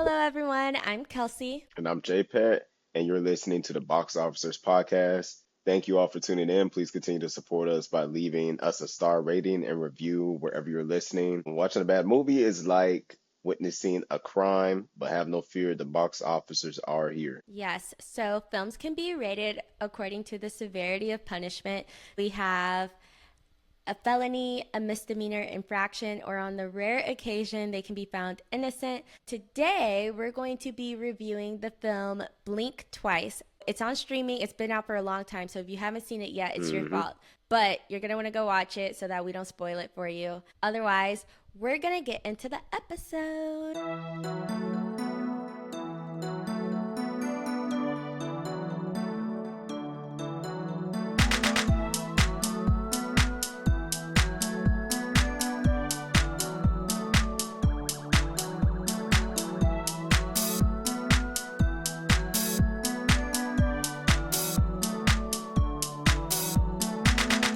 Hello, everyone. I'm Kelsey. And I'm JPatt, and you're listening to the Box Officers Podcast. Thank you all for tuning in. Please continue to support us by leaving us a star rating and review wherever you're listening. Watching a bad movie is like witnessing a crime, but have no fear, the box officers are here. Yes, so films can be rated according to the severity of punishment. We have a felony, a misdemeanor infraction, or on the rare occasion they can be found innocent. Today, we're going to be reviewing the film Blink Twice. It's on streaming. It's been out for a long time, so if you haven't seen it yet, it's your hmm fault. But you're going to want to go watch it so that we don't spoil it for you. Otherwise, we're going to get into the episode.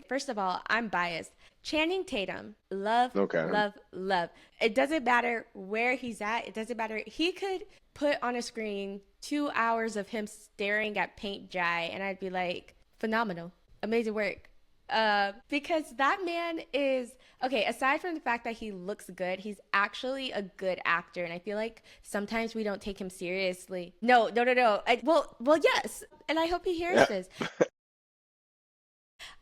First of all, I'm biased. Channing Tatum, love, Okay. love, love. It doesn't matter where he's at. It doesn't matter. He could put on a screen 2 hours of him staring at paint dry, and I'd be like, phenomenal, amazing work. Because that man is okay. Aside from the fact that he looks good, he's actually a good actor, and I feel like sometimes we don't take him seriously. No, no, no, no. Well, yes, and I hope he hears Yeah. this.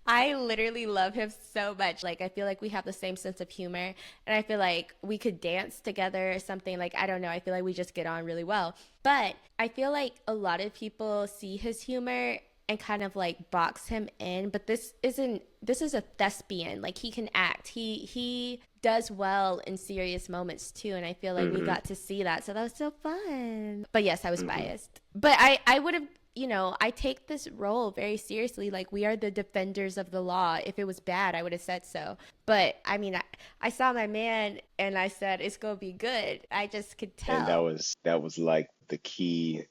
I literally love him so much. Like, I feel like we have the same sense of humor, and I feel like we could dance together or something. Like, I don't know. I feel like we just get on really well. But I feel like a lot of people see his humor and kind of like box him in. But this is a thespian. Like, he can act. He does well in serious moments too. And I feel like we hmm got to see that. So that was so fun. But yes, I was hmm biased. But I would have, I take this role very seriously. Like, we are the defenders of the law. If it was bad, I would have said so. But I mean, I saw my man and I said, it's going to be good. I just could And that tell. was like the key,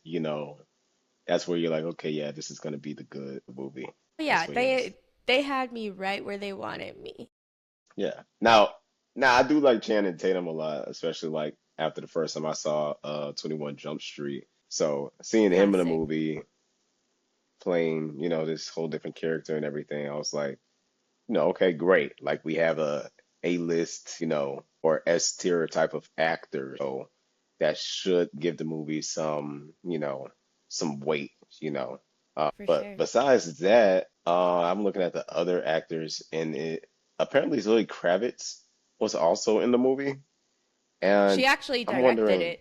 that's where you're like, okay, yeah, this is gonna be the good movie. But That's yeah, what it is. they had me right where they wanted me. Yeah. Now I do like Channing Tatum a lot, especially like after the first time I saw 21 Jump Street. So seeing him in a Classic. movie playing, this whole different character and everything, I was like, okay, great. Like we have a A-list, or S tier type of actor. So that should give the movie some weight, you know. For But sure. besides that, I'm looking at the other actors, and it apparently Zoe Kravitz was also in the movie, She and actually I'm directed wondering, it.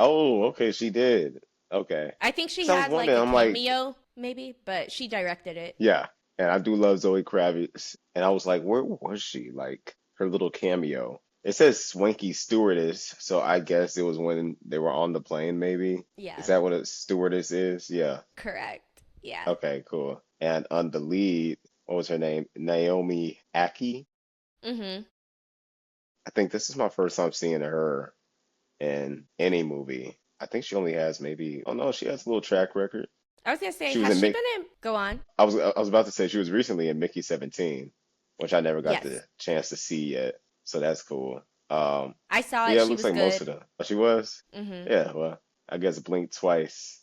oh, okay, she did. Okay. I think she So I was had like wondering, a I'm like, cameo, maybe, but she directed it. yeah, and I do love Zoe Kravitz, and I was like, where was she? Like her little cameo. It says Swanky Stewardess, so I guess it was when they were on the plane, maybe. Is Yeah, that what a stewardess is? Yeah. correct. Yeah. Okay, cool. And on the lead, what was her name? Naomi Aki. Mm-hmm. I think this is my first time seeing her in any movie. I think she only has maybe, oh no, she has a little track record. I was gonna say, She was has in she Mick. been in? Go on. I was about to say she was recently in Mickey 17, which I never got the Yes, chance to see yet. So that's cool. I saw it. Yeah, it She looks was like most good. of them. Oh, she was? Mm-hmm. Yeah, well, I guess Blink Twice.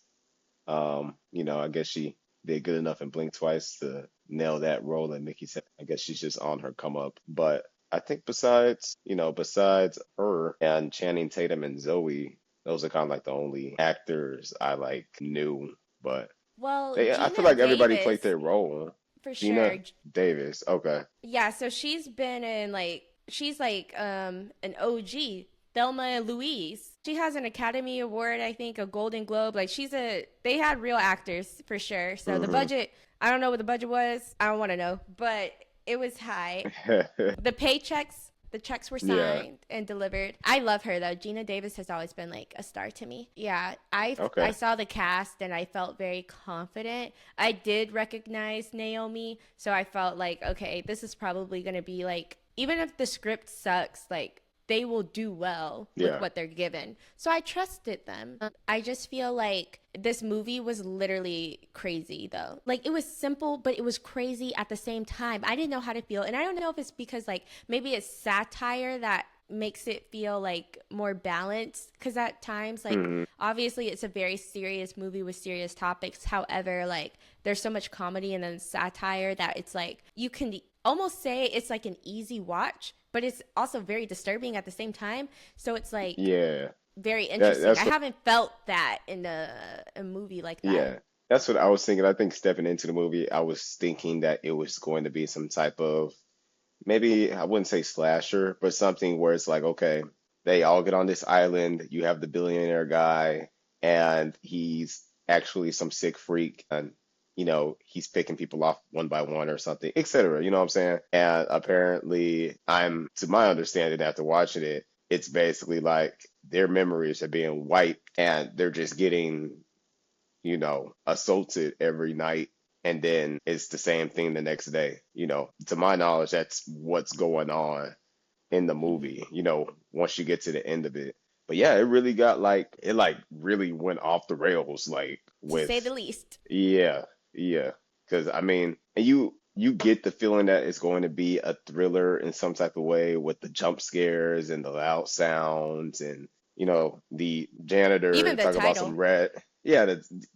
I guess she did good enough in Blink Twice to nail that role. And Mickey said, I guess she's just on her come up. But I think besides her and Channing Tatum and Zoe, those are kind of like the only actors I like knew. But Well, I feel Gina like everybody played Davis, their role. for sure. Gina Davis, okay. Yeah, so she's been in like she's like an OG. Thelma and Louise. She has an Academy Award, I think, a Golden Globe. Like, they had real actors for sure. So the hmm budget, I don't know what the budget was. I don't want to know, but it was high. The paychecks, the checks were Yeah, signed and delivered. I love her though. Gina Davis has always been like a star to me. Yeah, I okay. saw the cast and I felt very confident. I did recognize Naomi, so I felt like, okay, this is probably going to be like, even if the script sucks, like, they will do well with Yeah, what they're given. So I trusted them. I just feel like this movie was literally crazy though. Like, it was simple, but it was crazy at the same time. I didn't know how to feel. And I don't know if it's because like maybe it's satire that makes it feel like more balanced, because at times, like, Hmm. obviously it's a very serious movie with serious topics. However, like, there's so much comedy and then satire that it's like you can almost say it's like an easy watch, but it's also very disturbing at the same time. So it's like Yeah. very That interesting. I that's what haven't felt that in a movie like that. yeah. That's what I was thinking. I think stepping into the movie, I was thinking that it was going to be some type of, maybe I wouldn't say slasher, but something where it's like, okay, they all get on this island. You have the billionaire guy, and he's actually some sick freak, and he's picking people off one by one or something, etc. You know what I'm saying? And apparently, to my understanding, after watching it, it's basically like their memories are being wiped, and they're just getting assaulted every night. And then it's the same thing the next day. To my knowledge, that's what's going on in the Hmm. movie, once you get to the end of it. But yeah, it really got like, it like really went off the rails, like To say with, the least. yeah, yeah. Because I mean, and you get the feeling that it's going to be a thriller in some type of way with the jump scares and the loud sounds and the janitor Even the talk about some title. red. Yeah,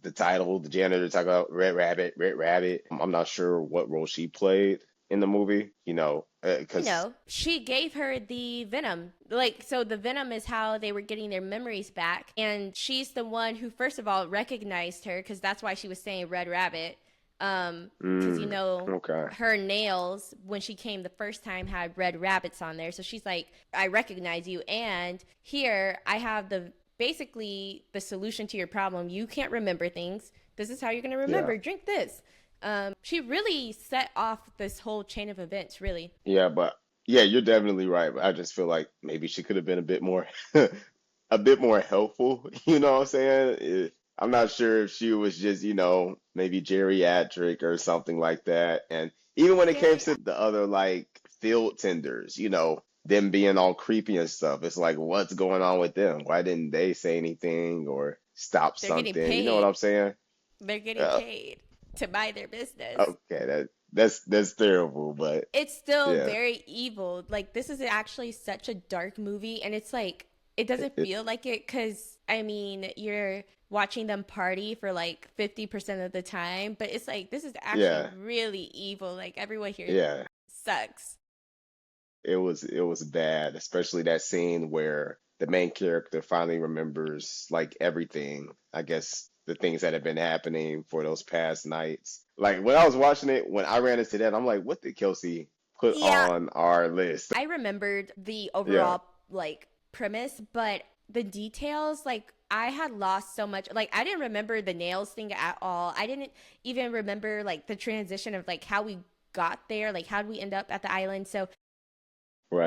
the title, the janitor talk about Red Rabbit, Red Rabbit. I'm not sure what role she played in the movie, because She gave her the venom. Like, so the venom is how they were getting their memories back. And she's the one who, first of all, recognized her, because that's why she was saying Red Rabbit. Because, okay, her nails, when she came the first time, had red rabbits on there. So she's like, I recognize you. And here I have basically the solution to your problem. You can't remember things. This is how you're going to yeah. remember. Drink this. She really set off this whole chain of events, really. Yeah, but yeah, you're definitely right. But I just feel like maybe she could have been a bit more, a bit more helpful. You know what I'm saying? I'm not sure if she was just, maybe geriatric or something like that. And even when it came Gary, to the other like field tenders, them being all creepy and stuff, it's like, what's going on with them? Why didn't they say anything or stop they're getting something? You know what I'm paid. saying? They're getting Uh, paid to buy their business. okay, that's terrible, but It's still yeah. very evil. Like, this is actually such a dark movie, and it's like it It, doesn't it, feel like it, because I mean, you're watching them party for like 50% of the time, but it's like this is actually yeah. really evil. Like, everyone here Yeah, sucks. it was bad, especially that scene where the main character finally remembers like everything. I guess the things that have been happening for those past nights. Like when I was watching it, when I ran into that, I'm like, what did Kelsey put Yeah, on our list? I remembered the Yeah, overall like premise, but the details, like, I had lost so much. Like, I didn't remember the nails thing at all. I didn't even remember like the transition of like how we got there, like how did we end up at the island. So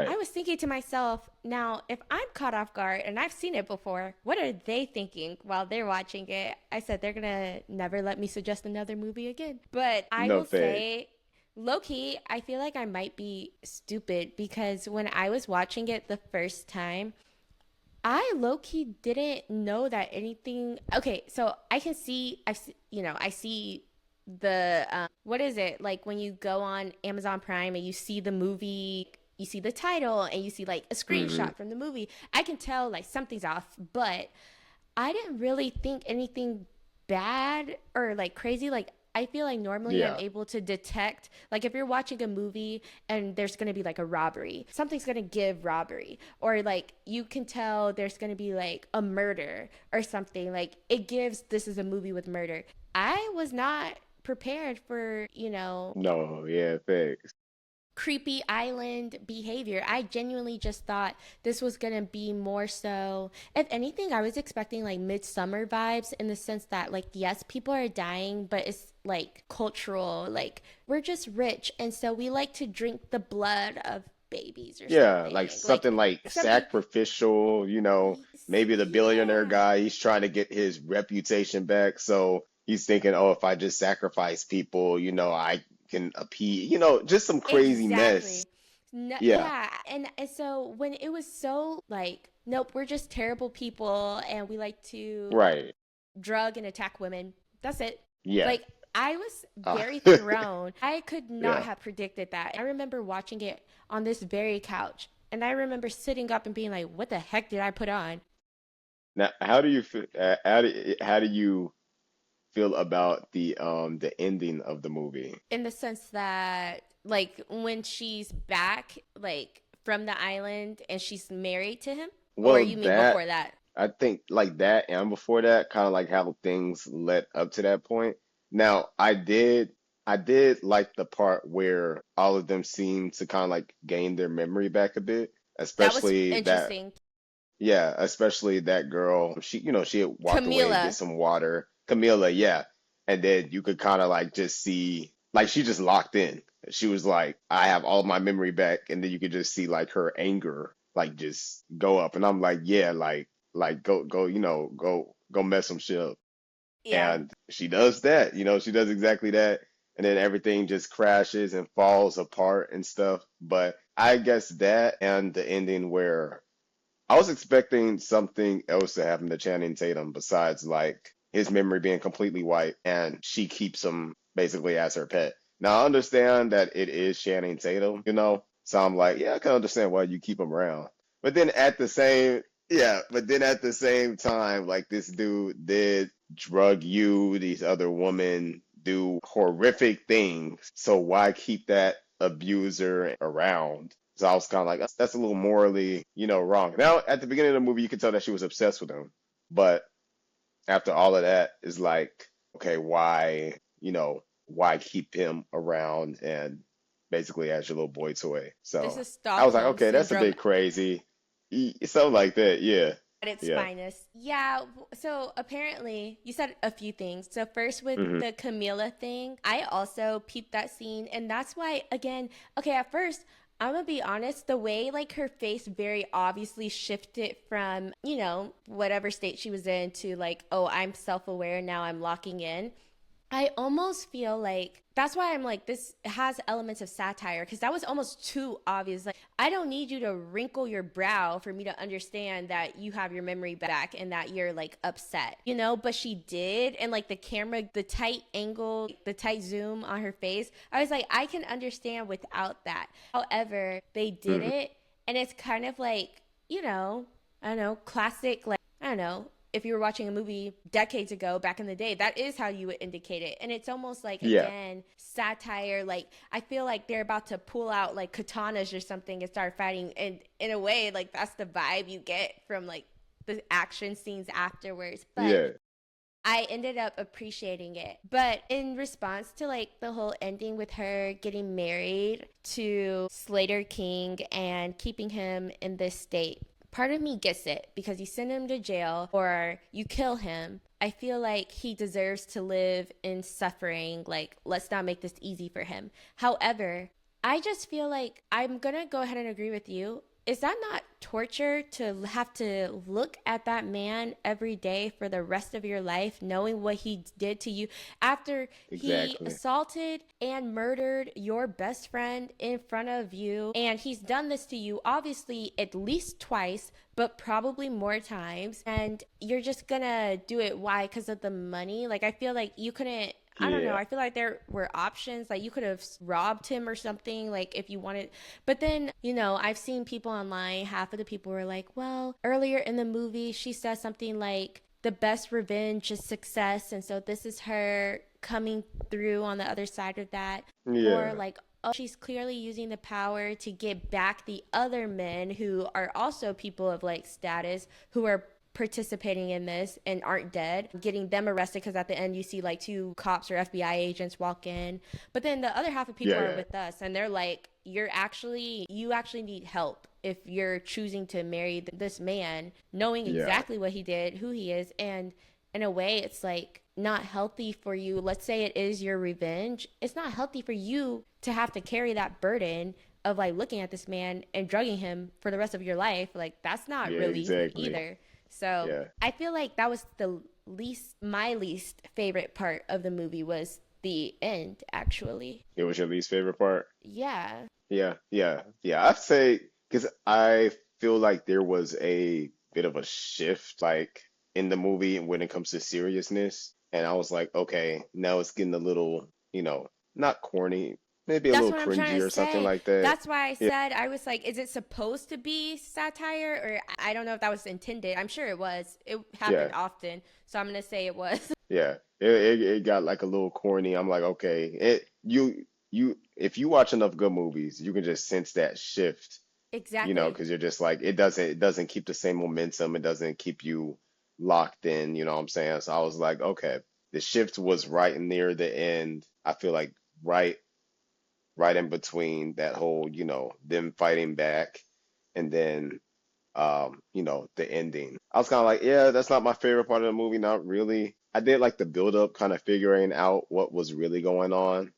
I right. was thinking to myself, now if I'm caught off guard and I've seen it before, what are they thinking while they're watching it? I said they're gonna never let me suggest another movie again. But I No will fake. say, low key, I feel like I might be stupid, because when I was watching it the first time, I low key didn't know that anything. Okay, so I can see, I see the what is it, like when you go on Amazon Prime and you see the movie, you see the title and you see like a Hmm. screenshot from the movie. I can tell like something's off, but I didn't really think anything bad or like crazy. Like, I feel like normally I'm Yeah, able to detect, like, if you're watching a movie and there's going to be like a robbery, something's going to give robbery, or like you can tell there's going to be like a murder or something. Like, it gives this is a movie with murder. I was not prepared for, no, yeah, fake. creepy island behavior. I genuinely just thought this was gonna be more so. If anything, I was expecting like midsummer vibes, in the sense that, like, yes, people are dying, but it's like cultural. Like, we're just rich, and so we like to drink the blood of babies or Yeah, like something. Like something like something. sacrificial, maybe the billionaire Yeah. guy, he's trying to get his reputation back. So he's thinking, oh, if I just sacrifice people, I can appease, just some crazy mess. Exactly. No, Yeah, yeah, and so when it was so like, nope, we're just terrible people and we like to right. drug and attack women. That's it. Yeah. Like, I was Uh, very thrown. I could not yeah. have predicted that. I remember watching it on this very couch. And I remember sitting up and being like, what the heck did I put on? Now, how do you feel? How do you feel about the ending of the movie? In the sense that, like, when she's back, like, from the island and she's married to him? Or Well, you mean that before that? I think like that and before that, kind of like how things led up to that point. Now, I did like the part where all of them seemed to kind of like gain their memory back a bit, That was especially that, interesting. yeah, especially that girl. She had walked away to get Camila. some water. Camilla, yeah. And then you could kind of like just see, like she just locked in. She was like, I have all my memory back. And then you could just see like her anger, like just go up. And I'm like, yeah, like go, go mess some shit up. Yeah. And she does that, she does exactly that. And then everything just crashes and falls apart and stuff. But I guess that and the ending where I was expecting something else to happen to Channing Tatum besides like his memory being completely wiped and she keeps him basically as her pet. Now I understand that it is Channing Tatum, so I'm like, yeah, I can understand why you keep him around. But then at the same, yeah, but then at the same time, like this dude did drug you, these other women do horrific things. So why keep that abuser around? So I was kind of like, that's a little morally, wrong. Now, at the beginning of the movie, you could tell that she was obsessed with him. But after all of that, it's like, okay, why keep him around and basically as your little boy toy? This So is I was like, Stockholm okay, that's a syndrome bit crazy. Something like that, yeah, at its yeah. finest. Yeah, so apparently you said a few things. So first with Hmm. the Camila thing, I also peeped that scene and that's why again, okay, at first I'm gonna be honest, the way like her face very obviously shifted from, whatever state she was in to like, oh, I'm self aware, now I'm locking in. I almost feel like that's why I'm like, this has elements of satire because that was almost too obvious. Like, I don't need you to wrinkle your brow for me to understand that you have your memory back and that you're like upset, But she did. And like the camera, the tight angle, the tight zoom on her face, I was like, I can understand without that. However, they did Hmm. it. And it's kind of like, you know, I don't know, classic, like, I don't know, if you were watching a movie decades ago back in the day, that is how you would indicate it. And it's almost like, Yeah, again, satire. Like, I feel like they're about to pull out like katanas or something and start fighting. And in a way, like, that's the vibe you get from like the action scenes afterwards. But yeah, I ended up appreciating it. But in response to like the whole ending with her getting married to Slater King and keeping him in this state, part of me gets it because you send him to jail or you kill him. I feel like he deserves to live in suffering. Like, let's not make this easy for him. However, I just feel like I'm gonna go ahead and agree with you. Is that not torture to have to look at that man every day for the rest of your life, knowing what he did to you after he exactly. assaulted and murdered your best friend in front of you? And he's done this to you, obviously, at least twice, but probably more times. And you're just gonna do it. Why? Because of the money? Like, I feel like you couldn't. I don't know. Yeah, I feel like there were options. Like you could have robbed him or something, like if you wanted. But then, I've seen people online, half of the people were like, well, earlier in the movie, she says something like, the best revenge is success. And so this is her coming through on the other side of that. Or yeah, like, oh, she's clearly using the power to get back the other men who are also people of like status who are participating in this and aren't dead, getting them arrested because at the end you see like two cops or FBI agents walk in. But then the other half of people yeah, are yeah, with us and they're like, you actually need help if you're choosing to marry this man, knowing yeah, exactly what he did, who he is. And in a way, it's like not healthy for you. Let's say it is your revenge. It's not healthy for you to have to carry that burden of like looking at this man and drugging him for the rest of your life. Like that's not yeah, really exactly. either. So Yeah. I feel like that was my least favorite part of the movie was the end, actually. It was your least favorite part? Yeah. Yeah, yeah, yeah. I'd say because I feel like there was a bit of a shift, like in the movie when it comes to seriousness, and I was like, okay, now it's getting a little, not corny. maybe a That's little what I'm trying cringy to or something say. like that. That's why I Yeah, said, I was like, is it supposed to be satire? Or I don't know if that was intended. I'm sure it was. It happened yeah, often. So I'm going to say it was. yeah. It got like a little corny. I'm like, okay, if you watch enough good movies, you can just sense that shift, Exactly. because you're just like it doesn't keep the same momentum. It doesn't keep you locked in. You know what I'm saying? So I was like, okay, the shift was right near the end. I feel like right right in between that whole, them fighting back and then the ending. I was kind of like, yeah, that's not my favorite part of the movie, not really. I did like the build up, kind of figuring out what was really going on,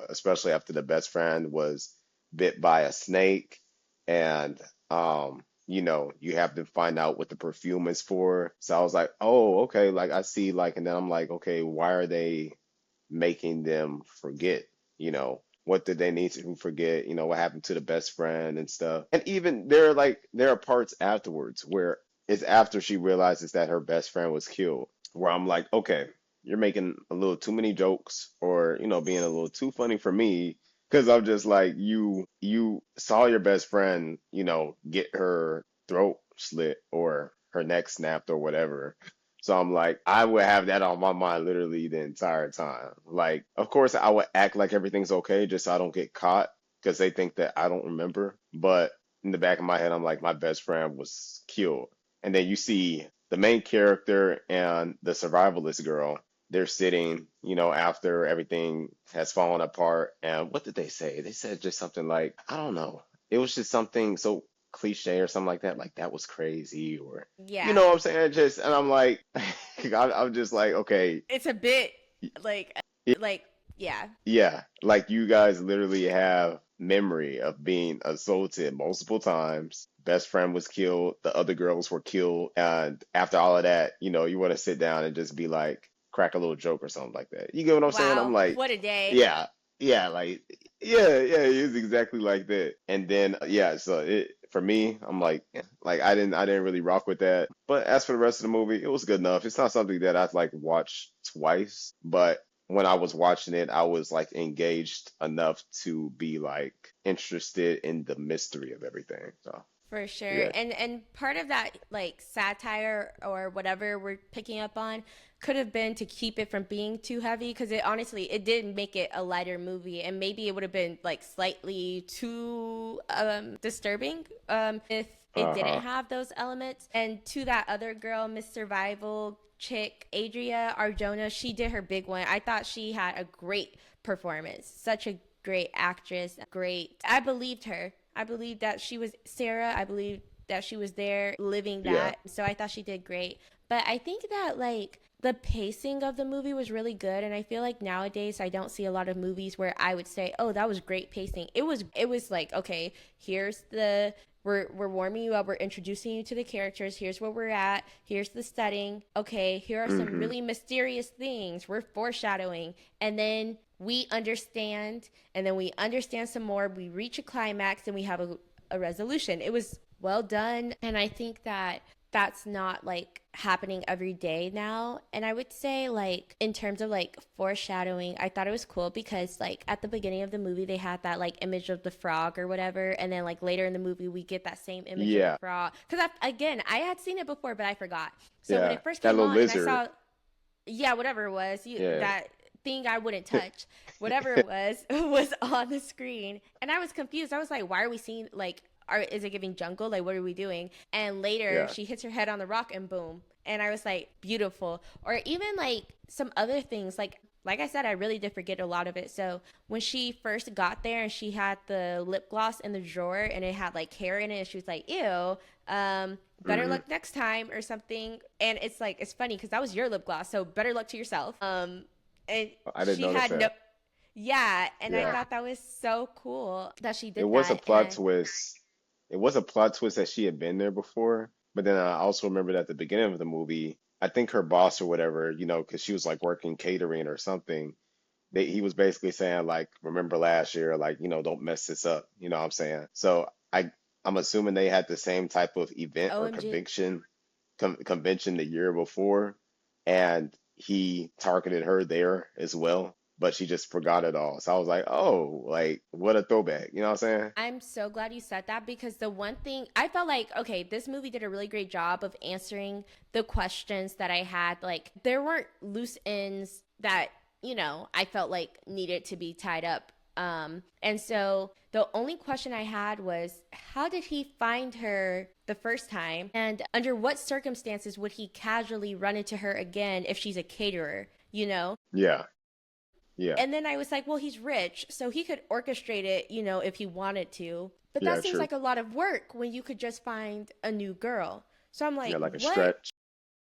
especially after the best friend was bit by a snake and you have to find out what the perfume is for. So I was like, oh, okay, like I see, like, and then I'm like, okay, why are they making them forget, what did they need to forget, what happened to the best friend and stuff. And even there are parts afterwards where it's after she realizes that her best friend was killed, where I'm like, okay, you're making a little too many jokes or, being a little too funny for me. Because I'm just like, you saw your best friend, get her throat slit or her neck snapped or whatever. So I'm like, I would have that on my mind literally the entire time. Like, of course, I would act like everything's okay just so I don't get caught because they think that I don't remember. But in the back of my head, I'm like, my best friend was killed. And then you see the main character and the survivalist girl. They're sitting, after everything has fallen apart. And what did they say? They said just something like, I don't know. It was just something so cliche or something like that was crazy, or you Yeah. know what I'm saying? Just and I'm like, I'm just like, okay, It's a bit like, like, yeah. yeah, like you guys literally have memory of being assaulted multiple times. Best friend was killed, the other girls were killed, and after all of that, you want to sit down and just be like, crack a little joke or something like that. You get what I'm saying? I'm Wow. like, What a day. yeah, yeah, like, yeah, it is exactly like that. And then, yeah, so it for me, I'm like, like I didn't really rock with that. But as for the rest of the movie, it was good enough. It's not something that I've like watched twice, but when I was watching it, I was like engaged enough to be like interested in the mystery of everything. So For sure. yeah, And part of that like satire or whatever we're picking up on could have been to keep it from being too heavy, because it honestly it did make it a lighter movie, and maybe it would have been like slightly too disturbing if it didn't uh-huh, have those elements. And to that other girl, Miss Survival chick, Adria Arjona, she did her big one. I thought she had a great performance. Such a great actress. Great. I believed her. I believed that she was Sarah. I believed that she was there living yeah, that. So I thought she did great. But I think that like the pacing of the movie was really good, and I feel like nowadays I don't see a lot of movies where I would say, "Oh, that was great pacing." It was like, "Okay, here's the we're warming you up, we're introducing you to the characters, here's where we're at, here's the setting. Okay, here are some mm-hmm, really mysterious things. We're foreshadowing." And then we understand, and then we understand some more, we reach a climax, and we have a resolution. It was well done, and I think that that's not like happening every day now. And I would say like in terms of like foreshadowing, I thought it was cool because like at the beginning of the movie they had that like image of the frog or whatever, and then like later in the movie we get that same image of the yeah, frog, because again I had seen it before but I forgot. So when yeah. it first That came little on and I lizard, saw, yeah, whatever it was, yeah, that thing I wouldn't touch, whatever it was, was on the screen, and I was confused. I was like, "Why are we seeing like? Is it giving jungle? Like, what are we doing?" And later, yeah, she hits her head on the rock, and boom. And I was like, "Beautiful." Or even like some other things, like I said, I really did forget a lot of it. So when she first got there and she had the lip gloss in the drawer and it had like hair in it, and she was like, "Ew." Better mm-hmm. luck next time or something. And it's like it's funny because that was your lip gloss, so better luck to yourself. And I didn't she notice had no, that. yeah, and I Yeah. thought that was so cool that she It did was a that. plot And twist. It was a plot twist that she had been there before. But then I also remembered at the beginning of the movie, I think her boss or whatever, because she was like working catering or something. He was basically saying like, remember last year, like, don't mess this up. You know what I'm saying? So I'm assuming they had the same type of event or OMG, convention the year before, and he targeted her there as well. but she just forgot it all. So I was like, oh, like what a throwback. You know what I'm saying? I'm so glad you said that because the one thing I felt like, okay, this movie did a really great job of answering the questions that I had. Like, there weren't loose ends that, I felt like needed to be tied up. And so the only question I had was, how did he find her the first time? And under what circumstances would he casually run into her again if she's a caterer? Yeah, yeah, And then I was like, well, he's rich, so he could orchestrate it, if he wanted to. But that yeah, seems true. like a lot of work when you could just find a new girl. So I'm Yeah, like, like a what? stretch.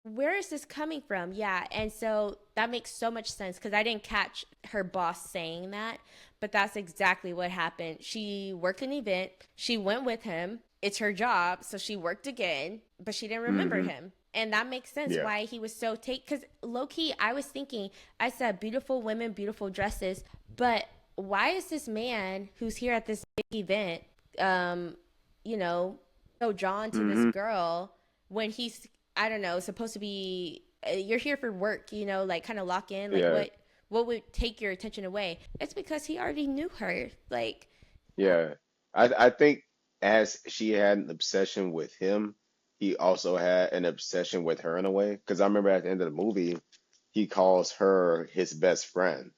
Where is this coming from? Yeah. And so that makes so much sense because I didn't catch her boss saying that, but that's exactly what happened. She worked an event, she went with him. It's her job. So she worked again, but she didn't remember Hmm. him. And that makes sense Yeah, why he was so take. Because low key, I was thinking, I said beautiful women, beautiful dresses, but why is this man who's here at this big event, um, you know, so drawn to this hmm girl when he's, I don't know, supposed to be you're here for work, like kind of lock in, like yeah, what would take your attention away? It's because he already knew her. Like, yeah. I think as she had an obsession with him, he also had an obsession with her in a way. Because I remember at the end of the movie, he calls her his best friend.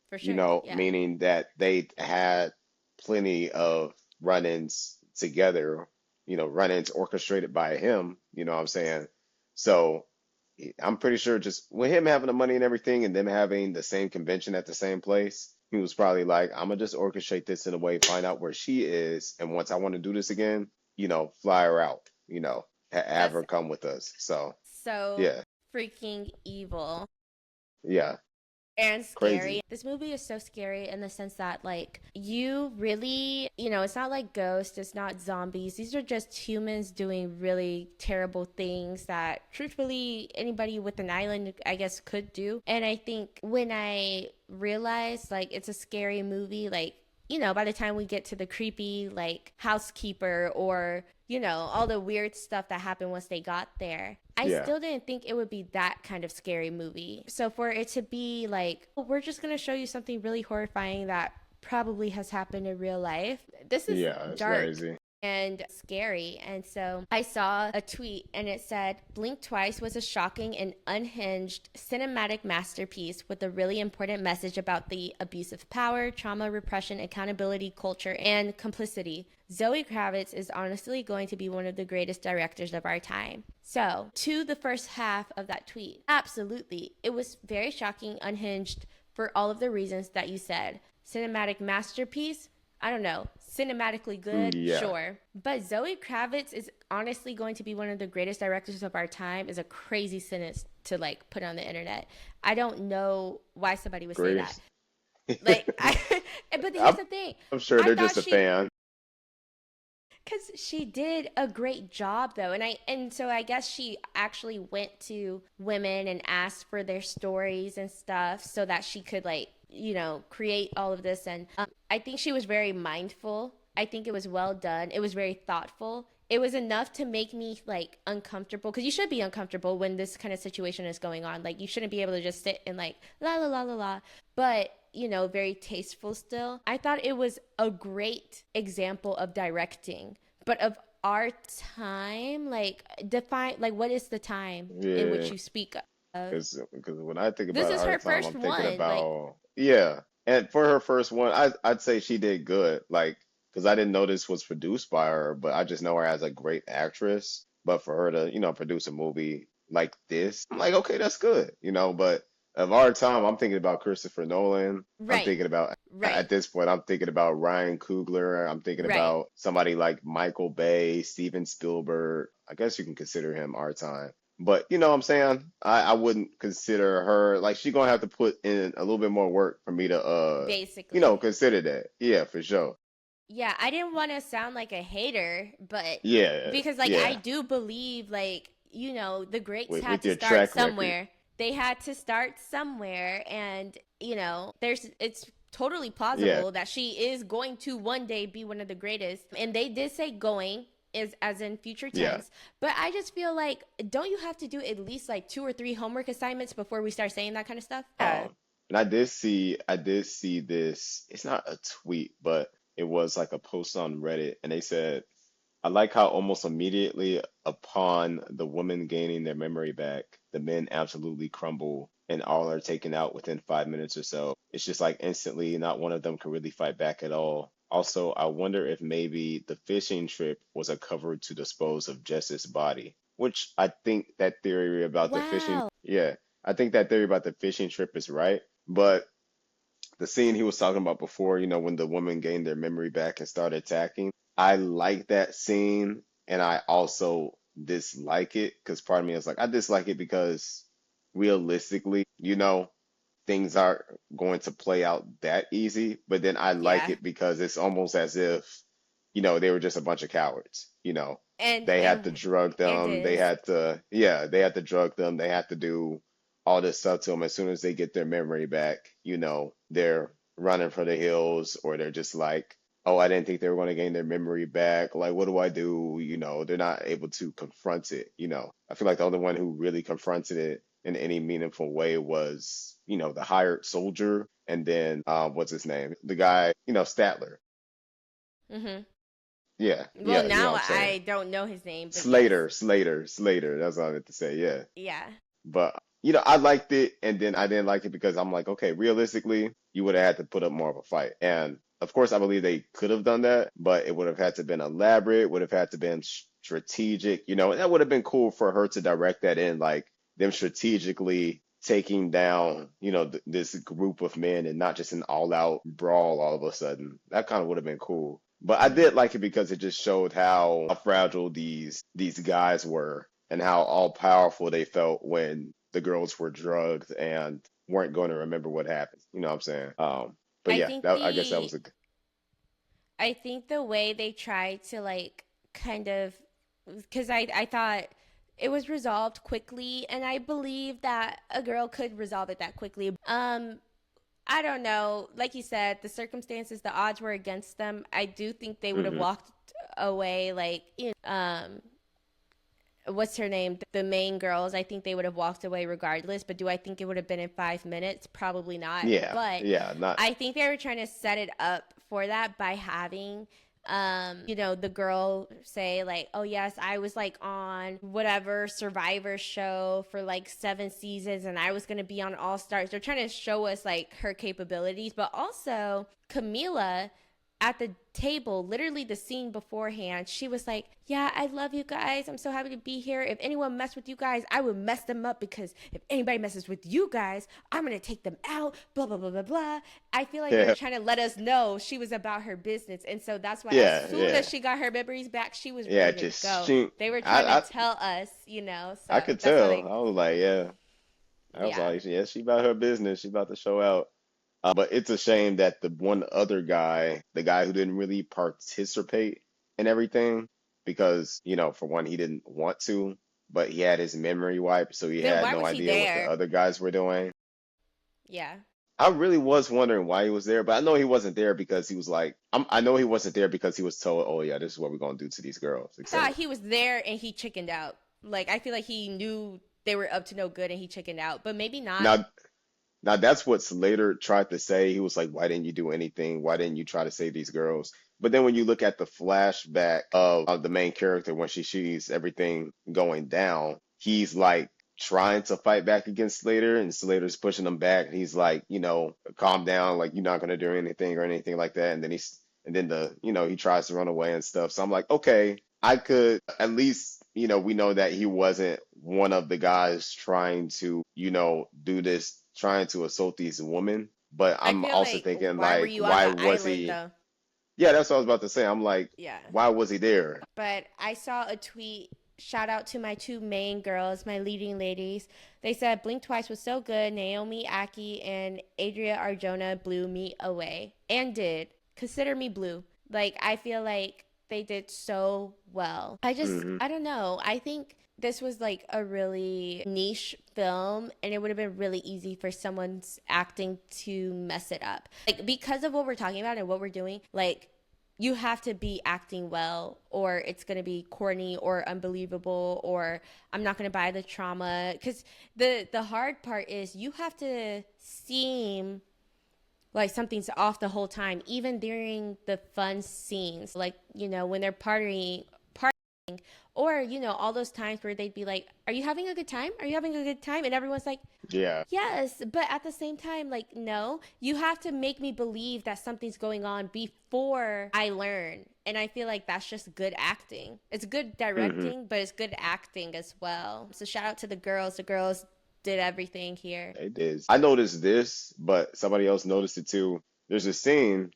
for sure. Yeah. Meaning that they had plenty of run-ins together, run-ins orchestrated by him, you know what I'm saying? So I'm pretty sure just with him having the money and everything and them having the same convention at the same place, he was probably like, I'm gonna just orchestrate this in a way, find out where she is, and once I want to do this again, fly her out, have That's her come with us. So so yeah, freaking evil. yeah, And crazy. scary. This movie is so scary in the sense that, like, you really, it's not like ghosts, it's not zombies. These are just humans doing really terrible things that, truthfully, anybody with an island, I guess, could do. And I think when I realized, like, it's a scary movie, like, by the time we get to the creepy, like, housekeeper or, all the weird stuff that happened once they got there, I Yeah, still didn't think it would be that kind of scary movie. So for it to be like, oh, we're just going to show you something really horrifying that probably has happened in real life, this is yeah, it's dark crazy. and scary. And so I saw a tweet and it said, Blink Twice was a shocking and unhinged cinematic masterpiece with a really important message about the abuse of power, trauma, repression, accountability, culture, and complicity. Zoe Kravitz is honestly going to be one of the greatest directors of our time. So, to the first half of that tweet, absolutely. It was very shocking, unhinged for all of the reasons that you said. Cinematic masterpiece, I don't know, cinematically good, Yeah, sure. But Zoe Kravitz is honestly going to be one of the greatest directors of our time is a crazy sentence to like put on the internet. I don't know why somebody would say that. greatest. Like, but here's I'm, the thing. I'm sure I they're thought just a she fan. because she did a great job though, and so I guess she actually went to women and asked for their stories and stuff so that she could like create all of this. And I think she was very mindful. I think it was well done. It was very thoughtful. It was enough to make me like uncomfortable because you should be uncomfortable when this kind of situation is going on. Like you shouldn't be able to just sit and like la la la la la. But very tasteful still. I thought it was a great example of directing, but of our time, like define like what is the time in which Yeah, you speak of? because when I think This about is our her time, first I'm thinking one. Like, about yeah. And for her first one, I'd say she did good. Like, because I didn't know this was produced by her, but I just know her as a great actress. But for her to, produce a movie like this, I'm like, okay, that's good, But of our time, I'm thinking about Christopher Nolan. I'm right, thinking about right, at this point, I'm thinking about Ryan Coogler. I'm thinking right. about somebody like Michael Bay, Steven Spielberg. I guess you can consider him our time. But you know what I'm saying? I wouldn't consider her like she gonna have to put in a little bit more work for me to Basically, consider that. Yeah, for sure. yeah. I didn't want to sound like a hater, but Yeah, because like I yeah. do believe like the greats had With to your start track record. somewhere. They had to start somewhere, and there's it's totally Yeah, plausible that she is going to one day be one of the greatest. And they did say going is as in future yeah. tense, but I just feel like don't you have to do at least like two or three homework assignments before we start saying that kind of stuff? Um, Yeah. And I did see this. It's not a tweet, but it was like a post on Reddit, and they said, I like how almost immediately upon the women gaining their memory back, the men absolutely crumble and all are taken out within 5 minutes or so. It's just like instantly, not one of them can really fight back at all. Also, I wonder if maybe the fishing trip was a cover to dispose of Jess's body, which I think that theory about the fishing, Wow. yeah, I think that theory about the fishing trip is right. But the scene he was talking about before, when the woman gained their memory back and started attacking, I like that scene, and I also dislike it because part of me is like, I dislike it because realistically, things aren't going to play out that easy. But then I like Yeah. it because it's almost as if, they were just a bunch of cowards. And They had to and drug it them. They is. had to, yeah, they had to drug them. They had to do all this stuff to them. As soon as they get their memory back, they're running for the hills, or they're just like, oh, I didn't think they were going to gain their memory back. Like, what do I do? They're not able to confront it. I feel like the only one who really confronted it in any meaningful way was, the hired soldier, and then what's his name? The guy, Statler. Hmm. Yeah, Well, yeah, you know now what I'm saying. I don't know his name, but yes. Slater. That's what I meant to say. Yeah. Yeah. But I liked it, and then I didn't like it because I'm like, okay, realistically, you would have had to put up more of a fight. And of course, I believe they could have done that, but it would have had to been elaborate, would have had to been strategic, and that would have been cool for her to direct that in, like them strategically taking down, this group of men and not just an all-out brawl all of a sudden. That kind of would have been cool. But I Hmm. did like it because it just showed how fragile these guys were and how all powerful they felt when the girls were drugged and weren't going to remember what happened. You know what I'm saying? But I yeah, think I guess that was the a I think the way they tried to like kind of, because I thought it was resolved quickly, and I believe that a girl could resolve it that quickly. I don't know. Like you said, the circumstances, the odds were against them. I do think they would have hmm walked away, like, what's her name? The main girls. I think they would have walked away regardless. But do I think it would have been in 5 minutes? Probably not. yeah, But yeah, not I think they were trying to set it up for that by having the girl say like, oh yes, I was like on whatever Survivor show for like 7 seasons and I was gonna be on All Stars. They're trying to show us like her capabilities, but also Camila at the table, literally the scene beforehand, she was like, yeah, I love you guys. I'm so happy to be here. If anyone messed with you guys, I would mess them up because if anybody messes with you guys, I'm going to take them out, blah, blah, blah, blah, blah. I feel like they were yeah, trying to let us know she was about her business. And so that's why as yeah, soon as yeah, she got her memories back, she was yeah. ready to Just go. shoot. They were trying to I tell us, you know, I so could that's how tell. they, I was like, yeah. I was yeah. like, yeah, she about her business. She about to show out. But it's a shame that the one other guy, the guy who didn't really participate in everything, because, for one, he didn't want to, but he had his memory wiped, so he Then had why no was he idea what the there? other guys were doing. Yeah. I really was wondering why he was there, but I know he wasn't there because he was like, I know he wasn't there because he was told, oh yeah, this is what we're gonna do to these girls, I etc. thought he was there and he chickened out. Like I feel like he knew they were up to no good and he chickened out, but maybe not. Now, Now that's what Slater tried to say. He was like, "Why didn't you do anything? Why didn't you try to save these girls?" But then when you look at the flashback of the main character when she sees everything going down, he's like trying to fight back against Slater, and Slater's pushing him back. He's like, calm down, like you're not gonna do anything or anything like that. And then he tries to run away and stuff. So I'm like, okay, I could at least, we know that he wasn't one of the guys trying to, do this, trying to assault these women. But I I'm feel also like thinking, why were like, you on why the was island he? though? Yeah, that's what I was about to say. I'm like, Yeah. why was he there? But I saw a tweet. Shout out to my two main girls, my leading ladies. They said Blink Twice was so good. Naomi Aki and Adria Arjona blew me away and did. Consider me blue. Like, I feel like they did so well. hmm I don't know. I think this was like a really niche film and it would have been really easy for someone's acting to mess it up. Like, because of what we're talking about and what we're doing, like, you have to be acting well or it's going to be corny or unbelievable or I'm not going to buy the trauma because the hard part is you have to seem like something's off the whole time, even during the fun scenes, like, you know, when they're partying, or, you know, all those times where they'd be like, are you having a good time? Are you having a good time? And everyone's like, Yeah. yes, but at the same time, like, no, you have to make me believe that something's going on before I learn. And I feel like that's just good acting. It's good Hmm. directing, but it's good acting as well. So shout out to the girls. The girls did everything here. It is. I noticed this, but somebody else noticed it too. There's a scene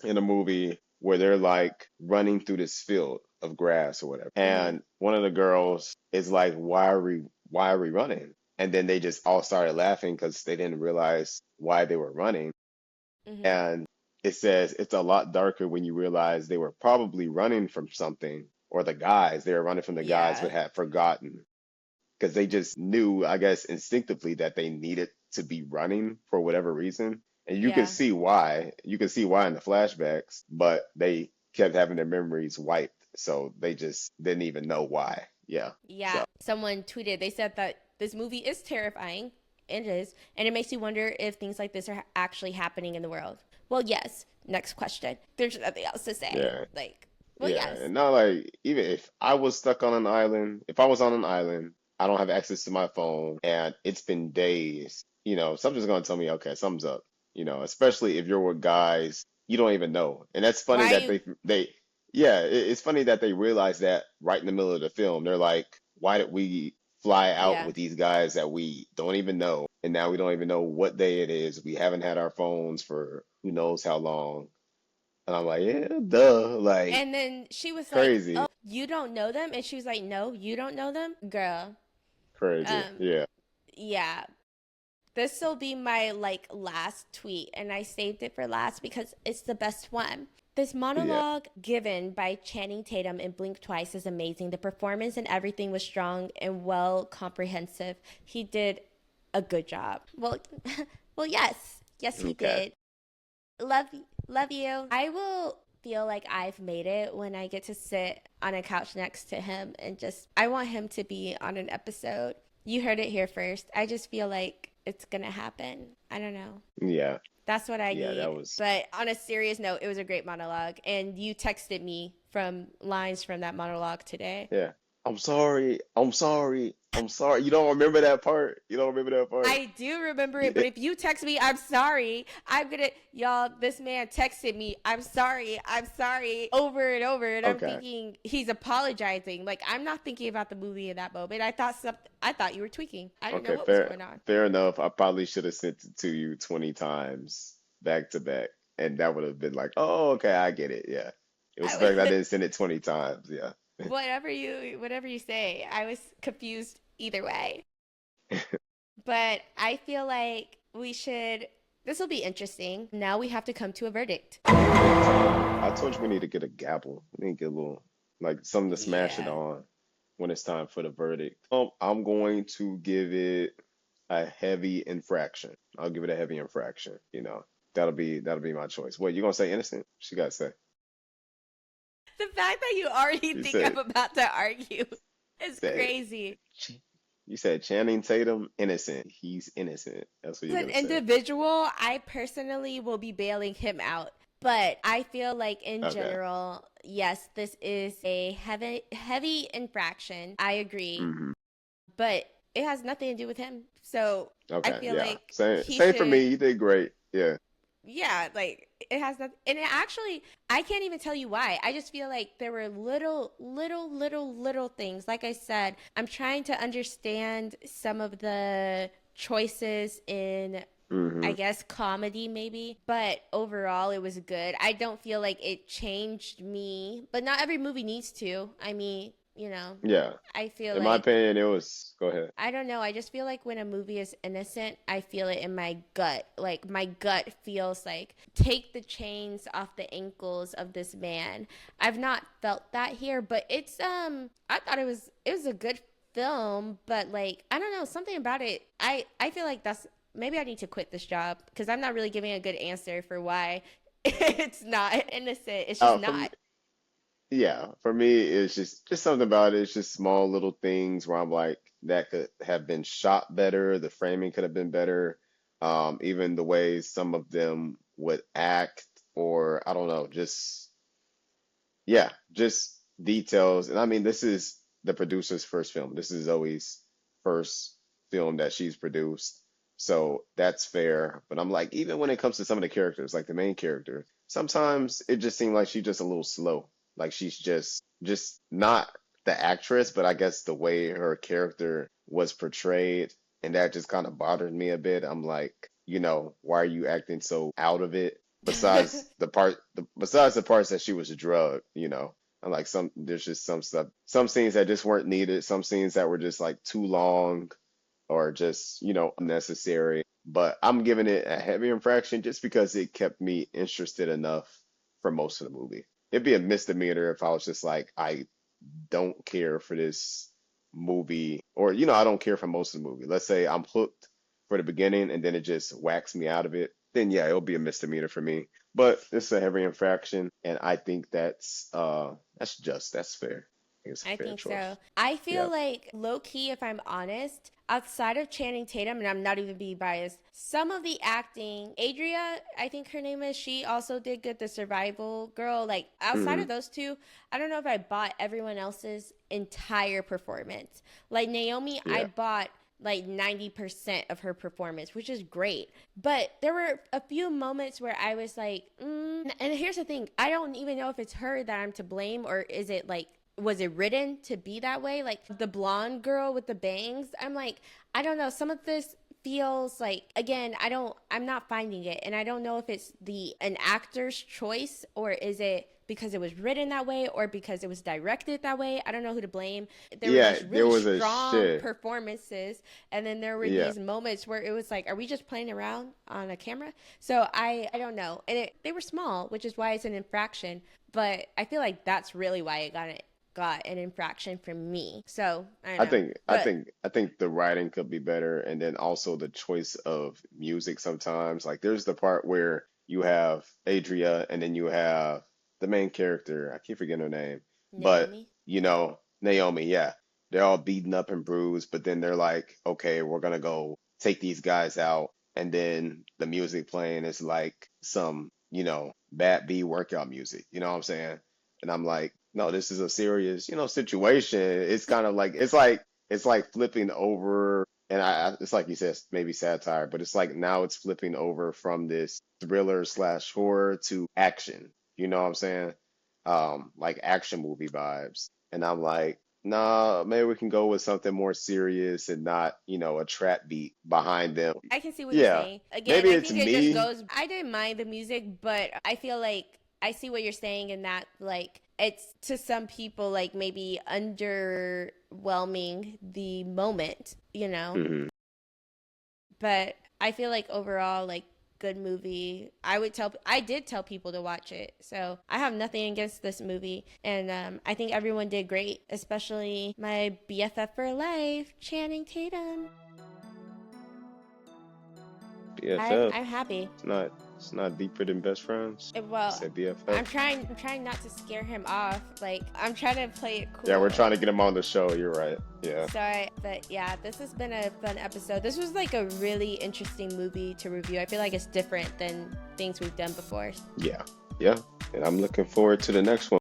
in a movie where they're like running through this field of grass or whatever. Mm-hmm. And one of the girls is like, why are we running? And then they just all started laughing because they didn't realize why they were running. Mm-hmm. And it says it's a lot darker when you realize they were probably running from something, or they were running from the guys but Yeah. had forgotten because they just knew, I guess, instinctively that they needed to be running for whatever reason. And you can Yeah. see why. You can see why in the flashbacks, but they kept having their memories wiped, so they just didn't even know why. Yeah. Yeah. So, Someone tweeted, they said that this movie is terrifying. It is. And it makes you wonder if things like this are actually happening in the world. Well, yes. Next question. There's nothing else to say. yeah. Like, well, Yeah. yes. And not like, even if I was stuck on an island, if I was on an island, I don't have access to my phone and it's been days, something's gonna tell me, okay, something's up, especially if you're with guys you don't even know. And that's funny Why that you, yeah, it's funny that they realize that right in the middle of the film. They're like, why did we fly out yeah. with these guys that we don't even know? And now we don't even know what day it is. We haven't had our phones for who knows how long. And I'm like, yeah, duh, like And then she was like, oh, crazy, you don't know them? And she was like, no, you don't know them? Girl. crazy. Um, Yeah. yeah. This will be my like last tweet, and I saved it for last because it's the best one. This Yeah. monologue given by Channing Tatum in Blink Twice is amazing. The performance and everything was strong and well comprehensive. He did a good job. Well, well, yes, yes, he Okay. did. Love, love you. I will feel like I've made it when I get to sit on a couch next to him and just. I want him to be on an episode. You heard it here first. I just feel like it's gonna happen. I don't know. Yeah. That's what I Yeah, that need. was But on a serious note, it was a great monologue. And you texted me from lines from that monologue today. yeah. I'm sorry. I'm sorry. I'm sorry. You don't remember that part? You don't remember that part? I do remember it, but if you text me, I'm sorry. I'm gonna, y'all, this man texted me, I'm sorry, over and over. And I'm Okay. thinking he's apologizing. Like, I'm not thinking about the movie in that moment. I thought you were tweaking. I didn't know Okay, what was fair going on. fair enough. I probably should have sent it to you 20 times back to back. And that would have been like, oh, okay, I get it. Yeah. It was the fact that I I, didn't send it 20 times. Yeah. whatever you say, I was confused either way. But I feel like this will be interesting. Now we have to come to a verdict. Verdict. I told you we need to get a gavel. We need to get a little, like, something to smash it Yeah. on when it's time for the verdict. I'm going to give it a heavy infraction. I'll give it a heavy infraction. That'll be my choice. What, you gonna say innocent? She gotta say. The fact that you already You think I'm said about to argue is said crazy. Ch- you said Channing Tatum innocent. He's innocent. That's what As you're an gonna say. individual, I personally will be bailing him out. But I feel like in Okay. general, yes, this is a heavy infraction. I agree. Hmm. But it has nothing to do with him. So I Okay. feel Yeah. like Same. he Same for me. should, You did great. Yeah. yeah, like it has nothing. And it actually, I can't even tell you why. I just feel like there were little things. Like I said, I'm trying to understand some of the choices in, I Hmm. guess, comedy maybe, but overall it was good. I don't feel like it changed me, but not every movie needs to. I mean, Yeah. I feel In my like opinion, it was. Go ahead. I don't know. I just feel like when a movie is innocent, I feel it in my gut. Like my gut feels like take the chains off the ankles of this man. I've not felt that here, but I thought it was a good film, but like I don't know, something about it. I feel like that's maybe I need to quit this job because I'm not really giving a good answer for why It's not innocent. It's just Oh, from not. Yeah, for me, it's just something about it. It's just small little things where I'm like, that could have been shot better. The framing could have been better. Even the way some of them would act, or I don't know, just yeah, just details. And I mean, this is the producer's first film. This is Zoe's first film that she's produced. So that's fair. But I'm like, even when it comes to some of the characters, like the main character, sometimes it just seemed like she's just a little slow. Like she's just not the actress, but I guess the way her character was portrayed, and that just kind of bothered me a bit. I'm like, why are you acting so out of it? Besides the parts that she was drugged, and like there's just some stuff, some scenes that just weren't needed, some scenes that were just like too long or just, unnecessary. But I'm giving it a heavy infraction just because it kept me interested enough for most of the movie. It'd be a misdemeanor if I was just like, I don't care for this movie, or, I don't care for most of the movie. Let's say I'm hooked for the beginning and then it just whacks me out of it. Then yeah, it'll be a misdemeanor for me. But it's a heavy infraction, and I think that's fair. I think it's a I fair think so. choice. I feel Yeah. like low key, if I'm honest, outside of Channing Tatum, and I'm not even being biased, some of the acting, Adria, I think her name is, she also did good. The survival girl, like outside Hmm. of those two, I don't know if I bought everyone else's entire performance. Like Naomi, I Yeah. bought like 90% of her performance, which is great. But there were a few moments where I was like, and here's the thing, I don't even know if it's her that I'm to blame, or is it like, was it written to be that way? Like the blonde girl with the bangs, I'm like, I don't know. Some of this feels like, again, I'm not finding it, and I don't know if it's the an actor's choice, or is it because it was written that way or because it was directed that way. I don't know who to blame. There were Yeah, these there really was a strong shit. performances, and then there were Yeah. these moments where it was like, are we just playing around on a camera? So I don't know. And they were small, which is why it's an infraction, but I feel like that's really why it got an infraction from me. So I don't I know. think I But think I think the writing could be better, and then also the choice of music sometimes. Like there's the part where you have Adria and then you have the main character. I keep forgetting her name. But, Naomi. Naomi, yeah. They're all beaten up and bruised, but then they're like, okay, we're gonna go take these guys out, and then the music playing is like some, bad B workout music. You know what I'm saying? And I'm like, no, this is a serious, situation. It's kind of like it's like flipping over, and it's like you said, maybe satire, but it's like now it's flipping over from this thriller slash horror to action. You know what I'm saying? Like action movie vibes. And I'm like, nah, maybe we can go with something more serious and not, a trap beat behind them. I can see what you're Yeah, saying. Again, maybe I it's think it just me. goes. I didn't mind the music, but I feel like I see what you're saying in that, like, it's to some people, like, maybe underwhelming the moment, you know? Mhm. But I feel like overall, like, good movie. I did tell people to watch it. So I have nothing against this movie. And I think everyone did great, especially my BFF for life, Channing Tatum. BFF. I'm happy. It's not deeper than best friends. You Well, said BFF. I'm trying not to scare him off. Like, I'm trying to play it Yeah, we're cool. trying to get him on the show. You're right. Yeah. But yeah, this has been a fun episode. This was like a really interesting movie to review. I feel like it's different than things we've done before. Yeah. Yeah. And I'm looking forward to the next one.